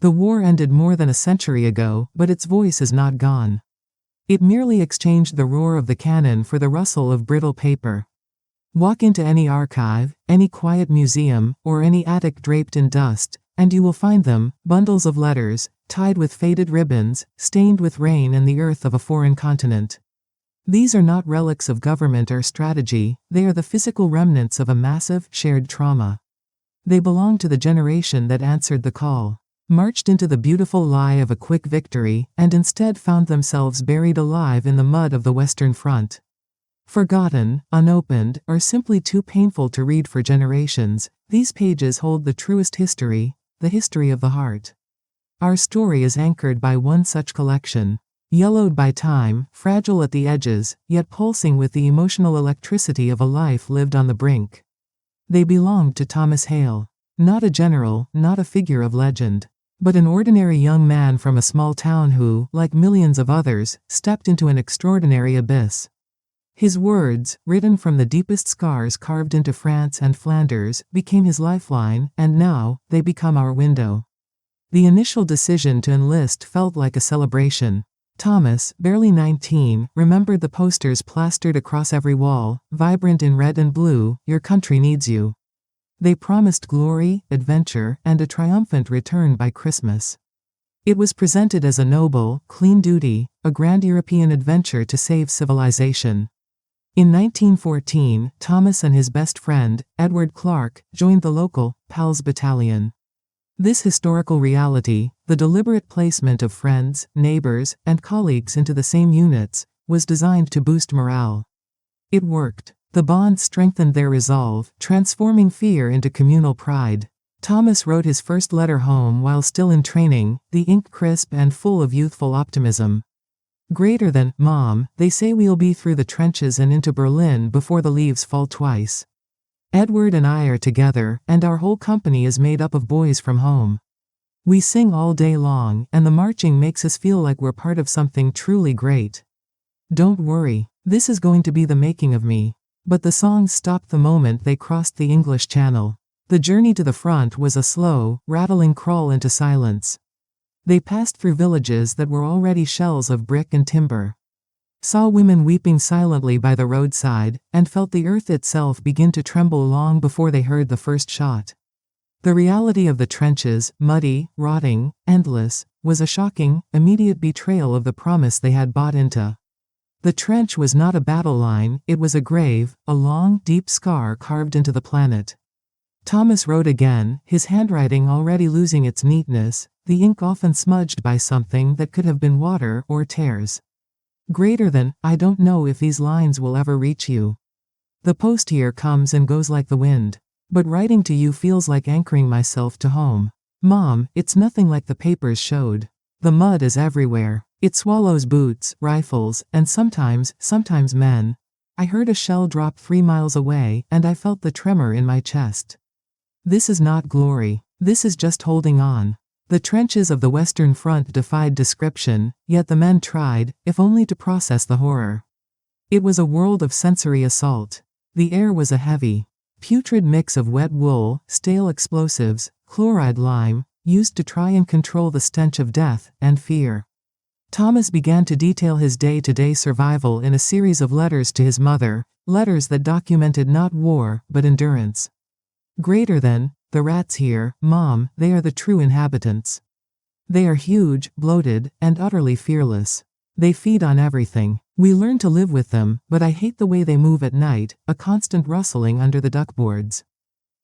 The war ended more than a century ago, but its voice is not gone. It merely exchanged the roar of the cannon for the rustle of brittle paper. Walk into any archive, any quiet museum, or any attic draped in dust, and you will find them, bundles of letters, tied with faded ribbons, stained with rain and the earth of a foreign continent. These are not relics of government or strategy, they are the physical remnants of a massive, shared trauma. They belong to the generation that answered the call, marched into the beautiful lie of a quick victory, and instead found themselves buried alive in the mud of the Western Front. Forgotten, unopened, or simply too painful to read for generations, these pages hold the truest history, the history of the heart. Our story is anchored by one such collection, yellowed by time, fragile at the edges, yet pulsing with the emotional electricity of a life lived on the brink. They belonged to Thomas Hale, not a general, not a figure of legend, but an ordinary young man from a small town who, like millions of others, stepped into an extraordinary abyss. His words, written from the deepest scars carved into France and Flanders, became his lifeline, and now, they become our window. The initial decision to enlist felt like a celebration. Thomas, barely 19, remembered the posters plastered across every wall, vibrant in red and blue, "Your country needs you." They promised glory, adventure, and a triumphant return by Christmas. It was presented as a noble, clean duty, a grand European adventure to save civilization. In 1914, Thomas and his best friend, Edward Clark, joined the local Pals Battalion. This historical reality, the deliberate placement of friends, neighbors, and colleagues into the same units, was designed to boost morale. It worked. The bond strengthened their resolve, transforming fear into communal pride. Thomas wrote his first letter home while still in training, the ink crisp and full of youthful optimism. "Greater than, Mom, they say we'll be through the trenches and into Berlin before the leaves fall twice. Edward and I are together, and our whole company is made up of boys from home. We sing all day long, and the marching makes us feel like we're part of something truly great. Don't worry, this is going to be the making of me." But the songs stopped the moment they crossed the English Channel. The journey to the front was a slow, rattling crawl into silence. They passed through villages that were already shells of brick and timber, saw women weeping silently by the roadside, and felt the earth itself begin to tremble long before they heard the first shot. The reality of the trenches, muddy, rotting, endless, was a shocking, immediate betrayal of the promise they had bought into. The trench was not a battle line, it was a grave, a long, deep scar carved into the planet. Thomas wrote again, his handwriting already losing its neatness, the ink often smudged by something that could have been water or tears. "Greater than, I don't know if these lines will ever reach you. The post here comes and goes like the wind. But writing to you feels like anchoring myself to home. Mom, it's nothing like the papers showed. The mud is everywhere. It swallows boots, rifles, and sometimes men. I heard a shell drop 3 miles away, and I felt the tremor in my chest. This is not glory. This is just holding on." The trenches of the Western Front defied description, yet the men tried, if only to process the horror. It was a world of sensory assault. The air was a heavy, putrid mix of wet wool, stale explosives, chloride lime, used to try and control the stench of death and fear. Thomas began to detail his day-to-day survival in a series of letters to his mother, letters that documented not war, but endurance. "Greater than, the rats here, Mom, they are the true inhabitants. They are huge, bloated, and utterly fearless. They feed on everything. We learn to live with them, but I hate the way they move at night, a constant rustling under the duckboards.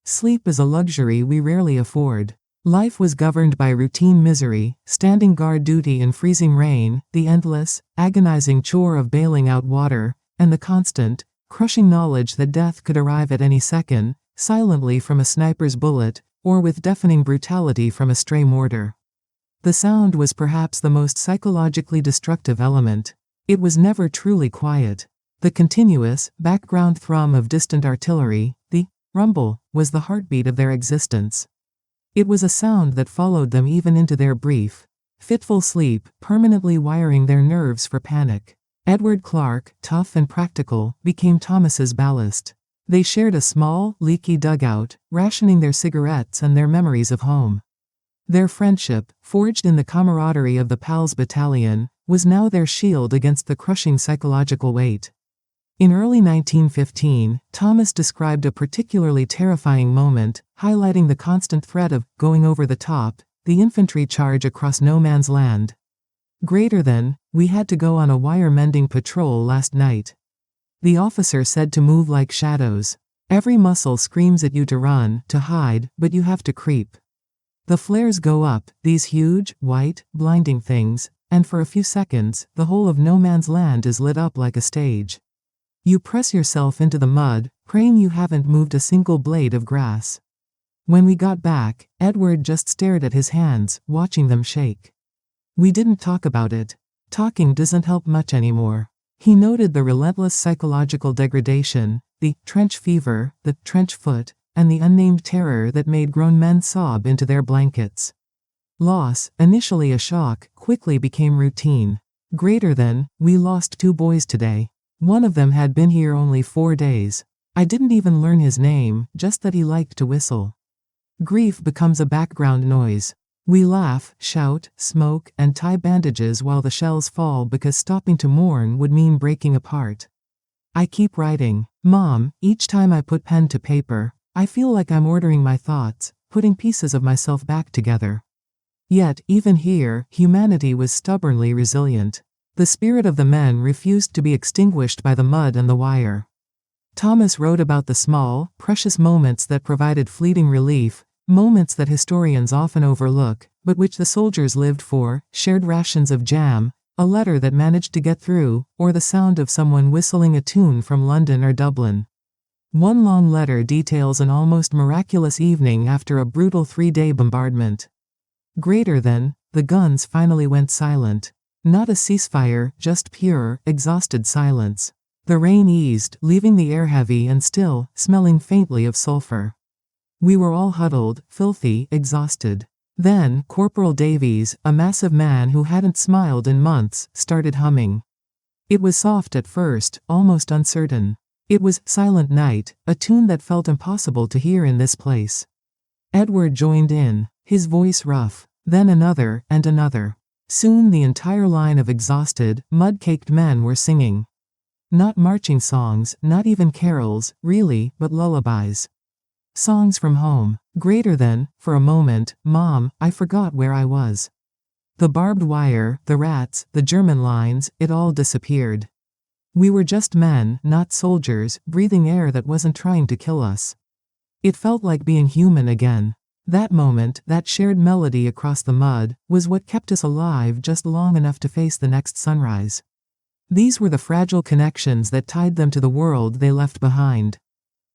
Sleep is a luxury we rarely afford. Life was governed by routine misery, standing guard duty in freezing rain, the endless, agonizing chore of bailing out water, and the constant, crushing knowledge that death could arrive at any second, silently from a sniper's bullet, or with deafening brutality from a stray mortar. The sound was perhaps the most psychologically destructive element. It was never truly quiet. The continuous, background thrum of distant artillery, the rumble, was the heartbeat of their existence. It was a sound that followed them even into their brief, fitful sleep, permanently wiring their nerves for panic. Edward Clark, tough and practical, became Thomas's ballast. They shared a small, leaky dugout, rationing their cigarettes and their memories of home. Their friendship, forged in the camaraderie of the Pals Battalion, was now their shield against the crushing psychological weight. In early 1915, Thomas described a particularly terrifying moment, highlighting the constant threat of going over the top, the infantry charge across no man's land. We had to go on a wire-mending patrol last night. The officer said to move like shadows. Every muscle screams at you to run, to hide, but you have to creep. The flares go up, these huge, white, blinding things, and for a few seconds, the whole of no man's land is lit up like a stage. You press yourself into the mud, praying you haven't moved a single blade of grass. When we got back, Edward just stared at his hands, watching them shake. We didn't talk about it. Talking doesn't help much anymore. He noted the relentless psychological degradation, the trench fever, the trench foot, and the unnamed terror that made grown men sob into their blankets. Loss, initially a shock, quickly became routine. We lost 2 boys today. One of them had been here only 4 days. I didn't even learn his name, just that he liked to whistle. Grief becomes a background noise. We laugh, shout, smoke, and tie bandages while the shells fall because stopping to mourn would mean breaking apart. I keep writing. Mom, each time I put pen to paper, I feel like I'm ordering my thoughts, putting pieces of myself back together. Yet, even here, humanity was stubbornly resilient. The spirit of the men refused to be extinguished by the mud and the wire. Thomas wrote about the small, precious moments that provided fleeting relief, moments that historians often overlook, but which the soldiers lived for: shared rations of jam, a letter that managed to get through, or the sound of someone whistling a tune from London or Dublin. One long letter details an almost miraculous evening after a brutal 3-day bombardment. The guns finally went silent. Not a ceasefire, just pure, exhausted silence. The rain eased, leaving the air heavy and still, smelling faintly of sulfur. We were all huddled, filthy, exhausted. Then, Corporal Davies, a massive man who hadn't smiled in months, started humming. It was soft at first, almost uncertain. It was Silent Night, a tune that felt impossible to hear in this place. Edward joined in, his voice rough. Then another, and another. Soon the entire line of exhausted, mud-caked men were singing. Not marching songs, not even carols, really, but lullabies. Songs from home. For a moment, Mom, I forgot where I was. The barbed wire, the rats, the German lines, it all disappeared. We were just men, not soldiers, breathing air that wasn't trying to kill us. It felt like being human again. That moment, that shared melody across the mud, was what kept us alive just long enough to face the next sunrise. These were the fragile connections that tied them to the world they left behind.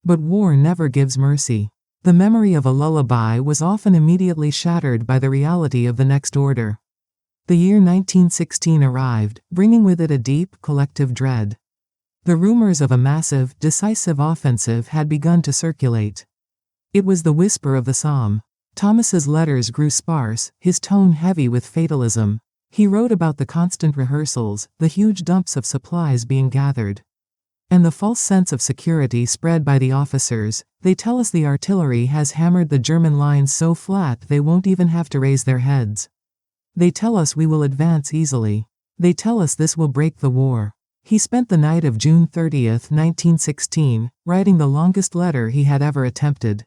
But war never gives mercy. The memory of a lullaby was often immediately shattered by the reality of the next order. The year 1916 arrived, bringing with it a deep, collective dread. The rumors of a massive, decisive offensive had begun to circulate. It was the whisper of the Somme. Thomas's letters grew sparse, his tone heavy with fatalism. He wrote about the constant rehearsals, the huge dumps of supplies being gathered. And the false sense of security spread by the officers. They tell us the artillery has hammered the German lines so flat they won't even have to raise their heads. They tell us we will advance easily. They tell us this will break the war. He spent the night of June 30, 1916, writing the longest letter he had ever attempted.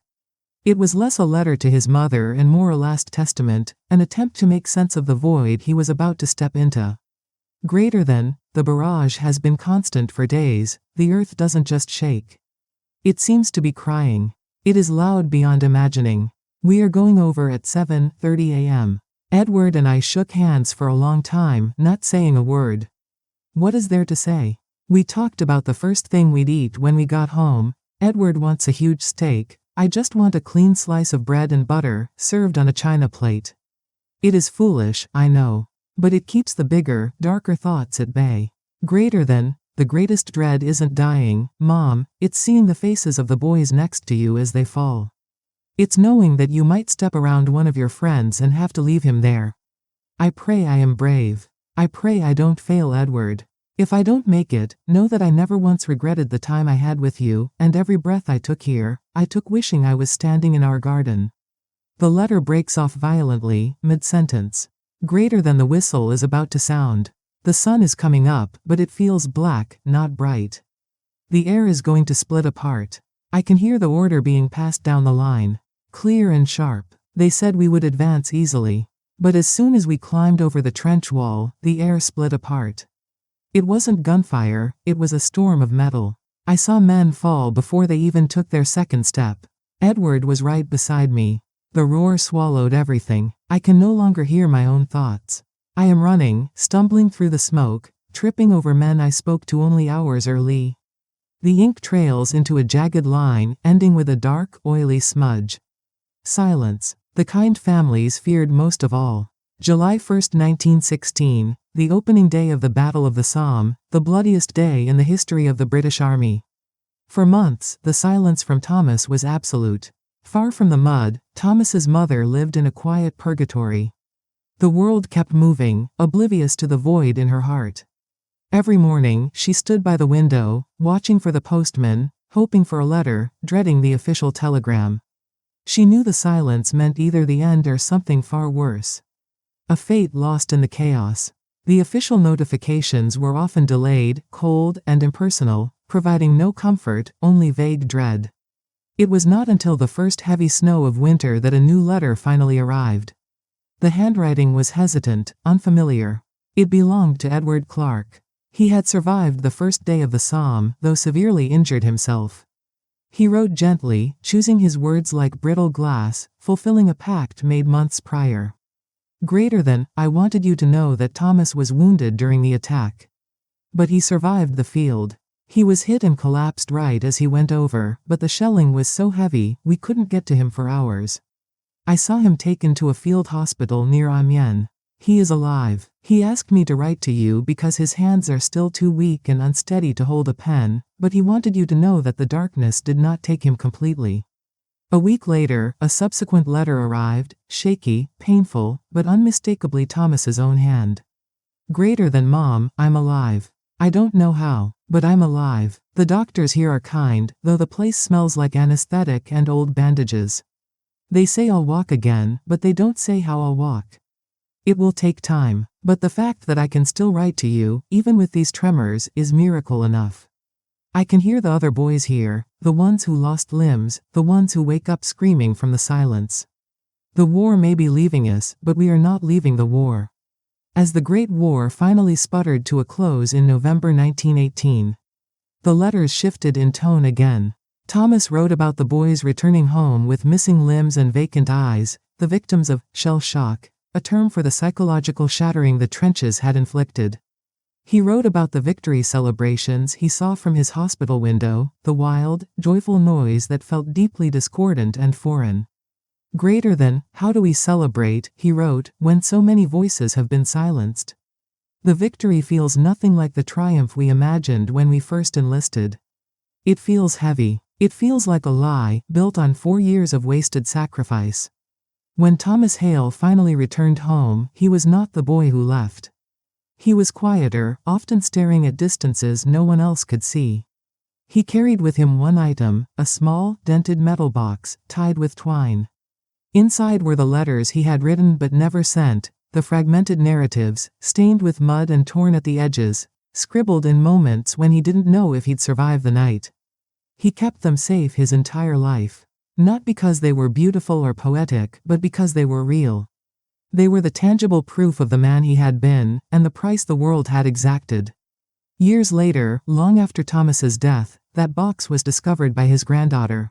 It was less a letter to his mother and more a last testament, an attempt to make sense of the void he was about to step into. The barrage has been constant for days, the earth doesn't just shake. It seems to be crying. It is loud beyond imagining. We are going over at 7:30 a.m. Edward and I shook hands for a long time, not saying a word. What is there to say? We talked about the first thing we'd eat when we got home. Edward wants a huge steak. I just want a clean slice of bread and butter, served on a china plate. It is foolish, I know. But it keeps the bigger, darker thoughts at bay. The greatest dread isn't dying, Mom, it's seeing the faces of the boys next to you as they fall. It's knowing that you might step around one of your friends and have to leave him there. I pray I am brave. I pray I don't fail, Edward. If I don't make it, know that I never once regretted the time I had with you, and every breath I took here, I took wishing I was standing in our garden. The letter breaks off violently, mid-sentence. Greater than the whistle is about to sound. The sun is coming up, but it feels black, not bright. The air is going to split apart. I can hear the order being passed down the line. Clear and sharp. They said we would advance easily. But as soon as we climbed over the trench wall, the air split apart. It wasn't gunfire, it was a storm of metal. I saw men fall before they even took their second step. Edward was right beside me. The roar swallowed everything. I can no longer hear my own thoughts. I am running, stumbling through the smoke, tripping over men I spoke to only hours early. The ink trails into a jagged line, ending with a dark, oily smudge. Silence. The kind families feared most of all. July 1, 1916, the opening day of the Battle of the Somme, the bloodiest day in the history of the British Army. For months, the silence from Thomas was absolute. Far from the mud, Thomas's mother lived in a quiet purgatory. The world kept moving, oblivious to the void in her heart. Every morning, she stood by the window, watching for the postman, hoping for a letter, dreading the official telegram. She knew the silence meant either the end or something far worse. A fate lost in the chaos. The official notifications were often delayed, cold, and impersonal, providing no comfort, only vague dread. It was not until the first heavy snow of winter that a new letter finally arrived. The handwriting was hesitant, unfamiliar. It belonged to Edward Clark. He had survived the first day of the Somme, though severely injured himself. He wrote gently, choosing his words like brittle glass, fulfilling a pact made months prior. Greater than, I wanted you to know that Thomas was wounded during the attack. But he survived the field. He was hit and collapsed right as he went over, but the shelling was so heavy, we couldn't get to him for hours. I saw him taken to a field hospital near Amiens. He is alive. He asked me to write to you because his hands are still too weak and unsteady to hold a pen, but he wanted you to know that the darkness did not take him completely. A week later, a subsequent letter arrived, shaky, painful, but unmistakably Thomas's own hand. Greater than Mom, I'm alive. I don't know how, but I'm alive. The doctors here are kind, though the place smells like anesthetic and old bandages. They say I'll walk again, but they don't say how I'll walk. It will take time, but the fact that I can still write to you, even with these tremors, is miracle enough. I can hear the other boys here, the ones who lost limbs, the ones who wake up screaming from the silence. The war may be leaving us, but we are not leaving the war. As the Great War finally sputtered to a close in November 1918, the letters shifted in tone again. Thomas wrote about the boys returning home with missing limbs and vacant eyes, the victims of shell shock, a term for the psychological shattering the trenches had inflicted. He wrote about the victory celebrations he saw from his hospital window, the wild, joyful noise that felt deeply discordant and foreign. Greater than, how do we celebrate, he wrote, when so many voices have been silenced? The victory feels nothing like the triumph we imagined when we first enlisted. It feels heavy. It feels like a lie, built on 4 years of wasted sacrifice. When Thomas Hale finally returned home, he was not the boy who left. He was quieter, often staring at distances no one else could see. He carried with him one item, a small, dented metal box, tied with twine. Inside were the letters he had written but never sent, the fragmented narratives, stained with mud and torn at the edges, scribbled in moments when he didn't know if he'd survive the night. He kept them safe his entire life. Not because they were beautiful or poetic, but because they were real. They were the tangible proof of the man he had been, and the price the world had exacted. Years later, long after Thomas's death, that box was discovered by his granddaughter.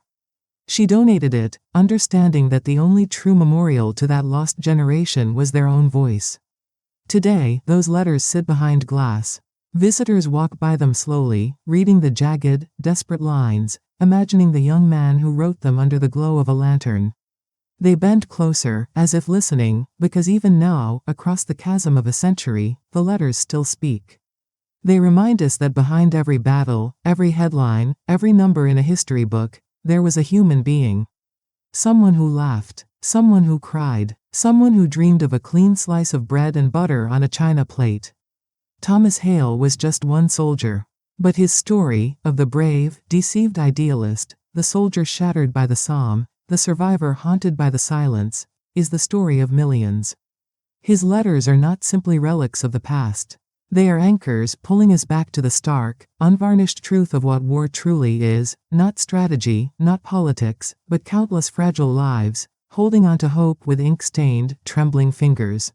She donated it, understanding that the only true memorial to that lost generation was their own voice. Today, those letters sit behind glass. Visitors walk by them slowly, reading the jagged, desperate lines, imagining the young man who wrote them under the glow of a lantern. They bend closer, as if listening, because even now, across the chasm of a century, the letters still speak. They remind us that behind every battle, every headline, every number in a history book, there was a human being. Someone who laughed, someone who cried, someone who dreamed of a clean slice of bread and butter on a china plate. Thomas Hale was just one soldier. But his story, of the brave, deceived idealist, the soldier shattered by the Somme, the survivor haunted by the silence, is the story of millions. His letters are not simply relics of the past. They are anchors pulling us back to the stark, unvarnished truth of what war truly is, not strategy, not politics, but countless fragile lives, holding on to hope with ink-stained, trembling fingers.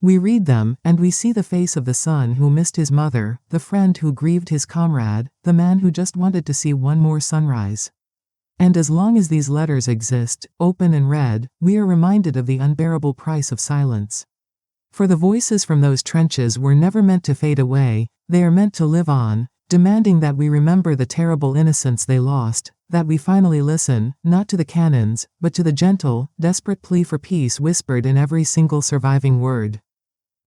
We read them, and we see the face of the son who missed his mother, the friend who grieved his comrade, the man who just wanted to see one more sunrise. And as long as these letters exist, open and read, we are reminded of the unbearable price of silence. For the voices from those trenches were never meant to fade away, they are meant to live on, demanding that we remember the terrible innocence they lost, that we finally listen, not to the cannons, but to the gentle, desperate plea for peace whispered in every single surviving word.